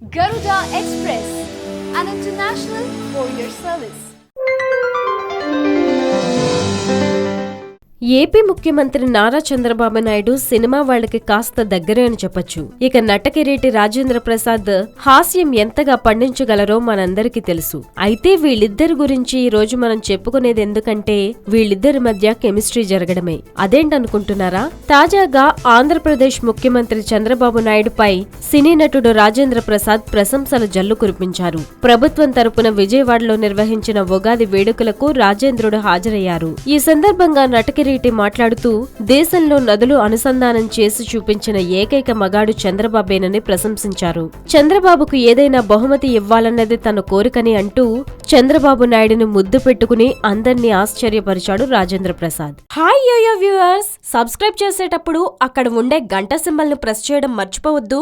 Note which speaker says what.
Speaker 1: Garuda Express, an international courier service.
Speaker 2: AP ముఖ్యమంత్రి Nara Chandrababu Naidu cinema వాళ్ళకి కాస్త దగ్గరే అని చెప్పొచ్చు. ఇక నటకిరీటి రాజేంద్ర ప్రసాద్ హాస్యం ఎంతగా పండించగలరో మనందరికీ తెలుసు. అయితే వీళ్ళిద్దరి గురించి ఈ రోజు మనం చెప్పుకునేది ఎందుకంటే వీళ్ళిద్దరి మధ్య కెమిస్ట్రీ జరగడమే. అదేంటనుకుంటున్నారా? తాజాగా ఆంధ్రప్రదేశ్ ముఖ్యమంత్రి చంద్రబాబు నాయుడుపై సినీ నటుడు రాజేంద్ర ప్రసాద్ ప్రశంసల జల్లు కురిపించారు. ప్రభుత్వం తరపున విజయవాడలో నిర్వహించిన ఉగాది వేడుకలకు రాజేంద్రుడు హాజరయ్యారు. ఈ సందర్భంగా నటకిరీటి మాట్లాడుతూ దేశంలో నదులు అనుసంధానం చేసి చూపించిన ఏకైక మగాడు చంద్రబాబేనని ప్రశంసించారు. చంద్రబాబుకు ఏదైనా బహుమతి ఇవ్వాలన్నది తన కోరికని అంటూ చంద్రబాబు నాయుడుని ముద్దు పెట్టుకుని అందర్నీ ఆశ్చర్యపరిచాడు Rajendra Prasad. Hi yo yo viewers, subscribe చేసేటప్పుడు అక్కడ ఉండే గంట సింబల్ ను ప్రెస్ చేయడం మర్చిపోవద్దు.